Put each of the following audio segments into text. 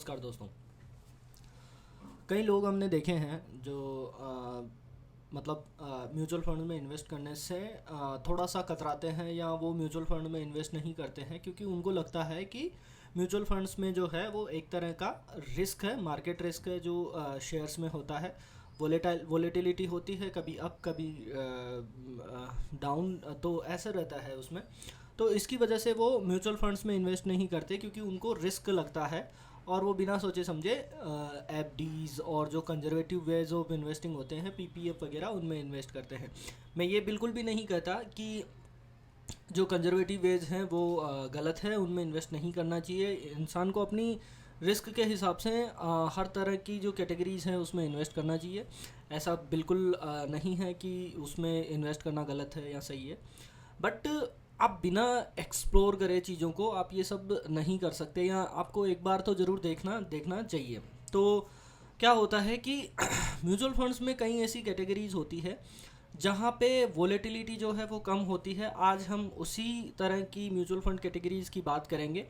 नमस्कार दोस्तों। कई लोग हमने देखे हैं जो मतलब म्यूचुअल फंड में इन्वेस्ट करने से थोड़ा सा कतराते हैं या वो म्यूचुअल फंड में इन्वेस्ट नहीं करते हैं क्योंकि उनको लगता है कि म्यूचुअल फंड्स में जो है वो एक तरह का रिस्क है, मार्केट रिस्क है जो शेयर्स में होता है। वोलेटिलिटी होती है, कभी अप कभी डाउन, तो ऐसा रहता है उसमें। तो इसकी वजह से वो म्यूचुअल फंड्स में इन्वेस्ट नहीं करते क्योंकि उनको रिस्क लगता है और वो बिना सोचे समझे एफडीज़ और जो कंजर्वेटिव वेज ऑफ इन्वेस्टिंग होते हैं पीपीएफ वगैरह उनमें इन्वेस्ट करते हैं। मैं ये बिल्कुल भी नहीं कहता कि जो कंजर्वेटिव वेज हैं वो गलत है, उनमें इन्वेस्ट नहीं करना चाहिए। इंसान को अपनी रिस्क के हिसाब से हर तरह की जो कैटेगरीज़ हैं उसमें इन्वेस्ट करना चाहिए। ऐसा बिल्कुल नहीं है कि उसमें इन्वेस्ट करना गलत है या सही है, बट आप बिना एक्सप्लोर करे चीज़ों को आप ये सब नहीं कर सकते, या आपको एक बार तो ज़रूर देखना देखना चाहिए। तो क्या होता है कि म्यूचुअल फंड्स में कई ऐसी कैटेगरीज होती है जहाँ पे वोलेटिलिटी जो है वो कम होती है। आज हम उसी तरह की म्यूचुअल फंड कैटेगरीज की बात करेंगे।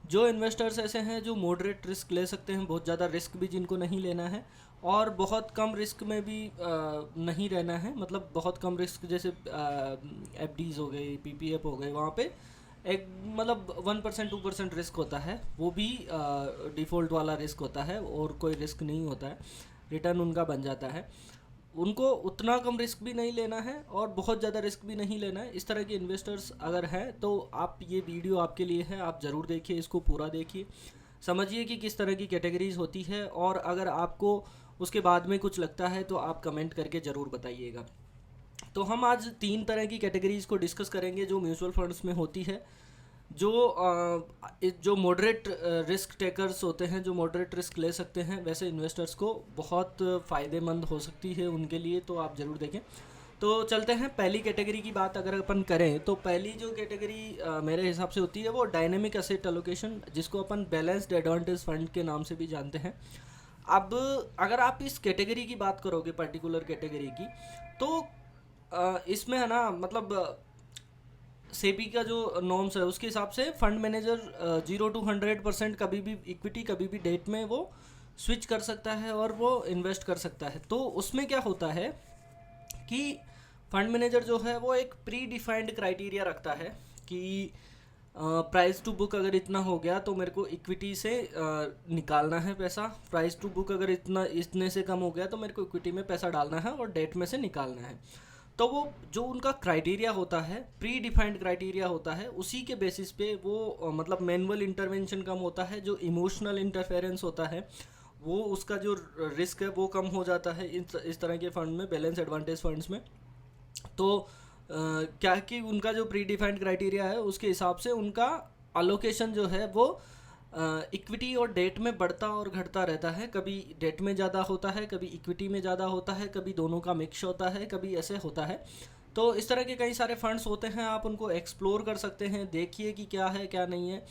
जो इन्वेस्टर्स ऐसे हैं जो मॉडरेट रिस्क ले सकते हैं, बहुत ज़्यादा रिस्क भी जिनको नहीं लेना है और बहुत कम रिस्क में भी नहीं रहना है, मतलब बहुत कम रिस्क जैसे एफडीज़ हो गई, पीपीएफ हो गए, वहाँ पे एक मतलब 1% 2% रिस्क होता है, वो भी डिफ़ॉल्ट वाला रिस्क होता है और कोई रिस्क नहीं होता है, रिटर्न उनका बन जाता है। उनको उतना कम रिस्क भी नहीं लेना है और बहुत ज़्यादा रिस्क भी नहीं लेना है। इस तरह के इन्वेस्टर्स अगर हैं तो आप, ये वीडियो आपके लिए है, आप ज़रूर देखिए, इसको पूरा देखिए, समझिए कि किस तरह की कैटेगरीज होती है। और अगर आपको उसके बाद में कुछ लगता है तो आप कमेंट करके ज़रूर बताइएगा। तो हम आज 3 तरह की कैटेगरीज को डिस्कस करेंगे जो म्यूचुअल फंड्स में होती है। जो मॉडरेट रिस्क टेकर्स होते हैं, जो मॉडरेट रिस्क ले सकते हैं, वैसे इन्वेस्टर्स को बहुत फ़ायदेमंद हो सकती है उनके लिए, तो आप ज़रूर देखें। तो चलते हैं पहली कैटेगरी की बात अगर अपन करें तो पहली जो कैटेगरी मेरे हिसाब से होती है वो डायनेमिक एसेट एलोकेशन, जिसको अपन बैलेंस्ड एडवांटेज फंड के नाम से भी जानते हैं। अब अगर आप इस कैटेगरी की बात करोगे, पर्टिकुलर कैटेगरी की, तो इसमें है ना, मतलब सेबी का जो नॉर्म्स है उसके हिसाब से फंड मैनेजर 0 to 100% कभी भी इक्विटी, कभी भी डेट में वो स्विच कर सकता है और वो इन्वेस्ट कर सकता है। तो उसमें क्या होता है कि फंड मैनेजर जो है वो एक प्री डिफाइंड क्राइटेरिया रखता है कि प्राइस टू बुक अगर इतना हो गया तो मेरे को इक्विटी से निकालना है पैसा, प्राइस टू बुक अगर इतने से कम हो गया तो मेरे को इक्विटी में पैसा डालना है और डेट में से निकालना है। तो वो जो उनका क्राइटेरिया होता है, प्री डिफाइंड क्राइटेरिया होता है, उसी के बेसिस पे वो मतलब मैनुअल इंटरवेंशन कम होता है, जो इमोशनल इंटरफेरेंस होता है वो, उसका जो रिस्क है वो कम हो जाता है इस तरह के फंड में, बैलेंस एडवांटेज फंड्स में। तो क्या कि उनका जो प्री डिफाइंड क्राइटेरिया है उसके हिसाब से उनका अलोकेशन जो है वो इक्विटी और डेट में बढ़ता और घटता रहता है। कभी डेट में ज़्यादा होता है, कभी इक्विटी में ज़्यादा होता है, कभी दोनों का मिक्स होता है, कभी ऐसे होता है। तो इस तरह के कई सारे फंड्स होते हैं, आप उनको एक्सप्लोर कर सकते हैं, देखिए कि क्या है क्या नहीं है।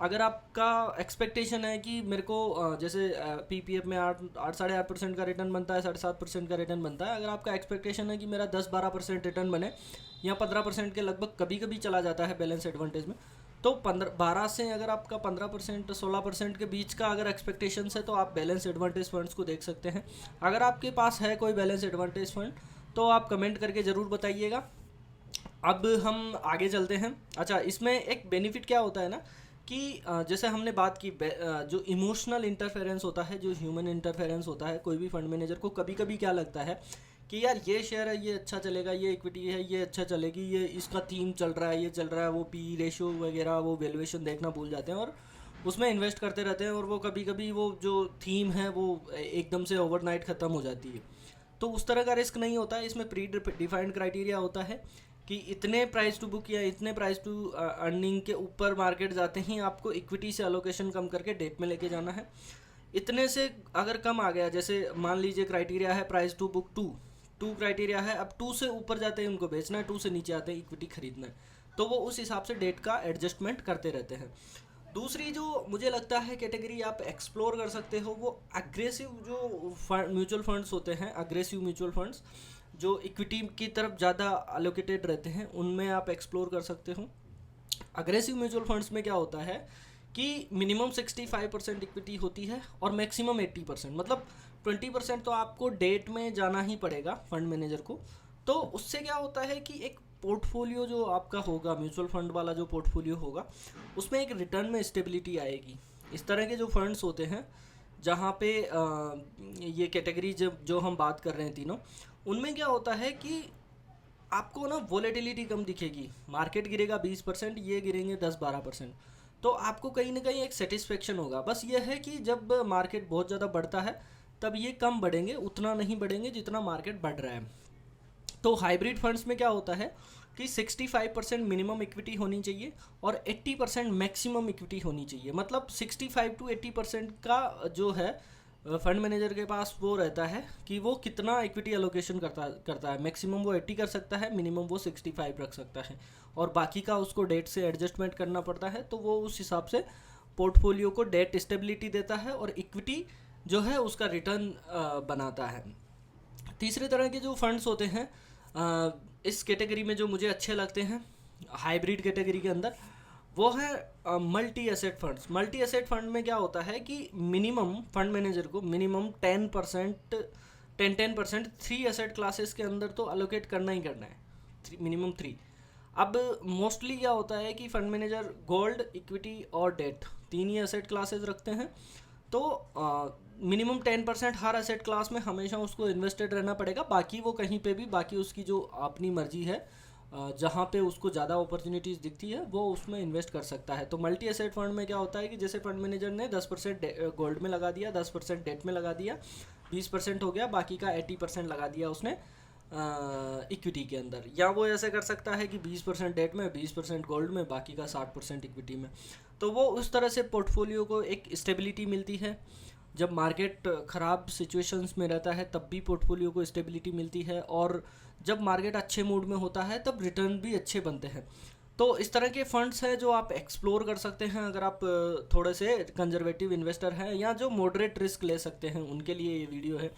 अगर आपका एक्सपेक्टेशन है कि मेरे को जैसे पीपीएफ में 8-8.5% का रिटर्न बनता है, 7.5% का रिटर्न बनता है, अगर आपका एक्सपेक्टेशन है कि मेरा 10-12% रिटर्न बने या 15% के लगभग कभी कभी चला जाता है बैलेंस एडवांटेज में, तो 12 से अगर आपका 15% 16% के बीच का अगर एक्सपेक्टेशन है तो आप बैलेंस एडवांटेज फंड्स को देख सकते हैं। अगर आपके पास है कोई बैलेंस एडवांटेज फंड तो आप कमेंट करके ज़रूर बताइएगा। अब हम आगे चलते हैं। अच्छा, इसमें एक बेनिफिट क्या होता है ना कि जैसे हमने बात की जो इमोशनल इंटरफेरेंस होता है, जो ह्यूमन इंटरफेरेंस होता है, कोई भी फंड मैनेजर को कभी कभी क्या लगता है कि यार ये शेयर है ये अच्छा चलेगा, ये इक्विटी है ये अच्छा चलेगी, ये इसका थीम चल रहा है ये चल रहा है, वो पी रेशो वगैरह वो वैल्यूएशन देखना भूल जाते हैं और उसमें इन्वेस्ट करते रहते हैं, और वो कभी कभी वो जो थीम है वो एकदम से ओवरनाइट ख़त्म हो जाती है। तो उस तरह का रिस्क नहीं होता है, इसमें प्री डिफाइंड क्राइटेरिया होता है कि इतने प्राइस टू बुक या इतने प्राइस टू अर्निंग के ऊपर मार्केट जाते ही आपको इक्विटी से अलोकेशन कम करके डेट में लेके जाना है। इतने से अगर कम आ गया, जैसे मान लीजिए क्राइटेरिया है प्राइस टू बुक 2 क्राइटेरिया है, अब 2 से ऊपर जाते हैं उनको बेचना है, 2 से नीचे आते हैं इक्विटी खरीदना है, तो वो उस हिसाब से डेट का एडजस्टमेंट करते रहते हैं। दूसरी जो मुझे लगता है कैटेगरी आप एक्सप्लोर कर सकते हो वो अग्रेसिव जो म्यूचुअल फंड्स होते हैं, अग्रेसिव म्यूचुअल फंड्स जो इक्विटी की तरफ ज़्यादा अलोकेटेड रहते हैं, उनमें आप एक्सप्लोर कर सकते हो। अग्रेसिव म्यूचुअल फंड्स में क्या होता है कि मिनिमम 65% इक्विटी होती है और मैक्सिमम 80%, मतलब 20% तो आपको डेट में जाना ही पड़ेगा फंड मैनेजर को। तो उससे क्या होता है कि एक पोर्टफोलियो जो आपका होगा, म्यूचुअल फंड वाला जो पोर्टफोलियो होगा, उसमें एक रिटर्न में स्टेबिलिटी आएगी। इस तरह के जो फंड्स होते हैं जहाँ पे ये कैटेगरी जो हम बात कर रहे हैं तीनों, उनमें क्या होता है कि आपको ना वोलेटिलिटी कम दिखेगी। मार्केट गिरेगा 20%, ये गिरेंगे 10-12%, तो आपको कहीं ना कहीं एक सेटिस्फेक्शन होगा। बस ये है कि जब मार्केट बहुत ज़्यादा बढ़ता है तब ये कम बढ़ेंगे, उतना नहीं बढ़ेंगे जितना मार्केट बढ़ रहा है। तो हाइब्रिड फंड्स में क्या होता है कि 65% मिनिमम इक्विटी होनी चाहिए और 80% मैक्सिमम इक्विटी होनी चाहिए। मतलब 65 to 80% का जो है फंड मैनेजर के पास वो रहता है कि वो कितना इक्विटी एलोकेशन करता है। मैक्सिमम वो 80 कर सकता है, मिनिमम वो 65 रख सकता है, और बाकी का उसको डेट से एडजस्टमेंट करना पड़ता है। तो वो उस हिसाब से पोर्टफोलियो को डेट स्टेबिलिटी देता है और इक्विटी जो है उसका रिटर्न बनाता है। तीसरे तरह के जो फंड्स होते हैं इस कैटेगरी में जो मुझे अच्छे लगते हैं हाइब्रिड कैटेगरी के अंदर, वो है multi asset funds. Multi asset fund में क्या होता है कि मिनिमम फंड मैनेजर को मिनिमम 10% 3 एसेट क्लासेस के अंदर तो अलोकेट करना ही करना है, मिनिमम 3। अब मोस्टली क्या होता है कि फंड मैनेजर गोल्ड, इक्विटी और डेट, तीन ही एसेट क्लासेस रखते हैं। तो मिनिमम 10% हर एसेट क्लास में हमेशा उसको इन्वेस्टेड रहना पड़ेगा। बाकी वो कहीं पे भी, बाकी उसकी जो अपनी मर्जी है, जहाँ पे उसको ज़्यादा अपॉर्चुनिटीज़ दिखती है वो उसमें इन्वेस्ट कर सकता है। तो मल्टी एसेट फंड में क्या होता है कि जैसे फंड मैनेजर ने 10% गोल्ड में लगा दिया, 10% डेट में लगा दिया, 20% हो गया, बाकी का 80% लगा दिया उसने इक्विटी के अंदर। या वो ऐसे कर सकता है कि 20% डेट में, 20% गोल्ड में, बाकी का 60% इक्विटी में। तो वो उस तरह से पोर्टफोलियो को एक स्टेबिलिटी मिलती है। जब मार्केट ख़राब सिचुएशंस में रहता है तब भी पोर्टफोलियो को स्टेबिलिटी मिलती है, और जब मार्केट अच्छे मूड में होता है तब रिटर्न भी अच्छे बनते हैं। तो इस तरह के फंड्स हैं जो आप एक्सप्लोर कर सकते हैं अगर आप थोड़े से कंजर्वेटिव इन्वेस्टर हैं या जो मॉडरेट रिस्क ले सकते हैं, उनके लिए ये वीडियो है।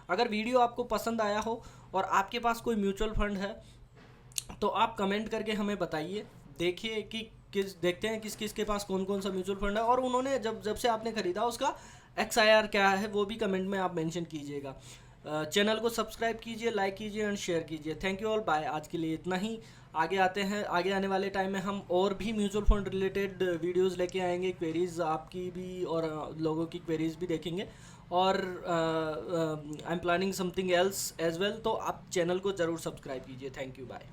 अगर वीडियो आपको पसंद आया हो और आपके पास कोई म्यूचुअल फंड है तो आप कमेंट करके हमें बताइए। देखिए कि देखते हैं किस किस के पास कौन कौन सा म्यूचुअल फंड है, और उन्होंने जब से आपने ख़रीदा उसका XIR क्या है वो भी कमेंट में आप मेंशन कीजिएगा। चैनल को सब्सक्राइब कीजिए, लाइक कीजिए एंड शेयर कीजिए। Thank you all, bye. आज के लिए इतना ही। आगे आते हैं, आगे आने वाले टाइम में हम और भी म्यूचुअल फंड रिलेटेड वीडियोस लेके आएंगे। क्वेरीज आपकी भी और लोगों की क्वेरीज भी देखेंगे, और I am planning something else as well. तो आप चैनल को ज़रूर सब्सक्राइब कीजिए। Thank you, bye.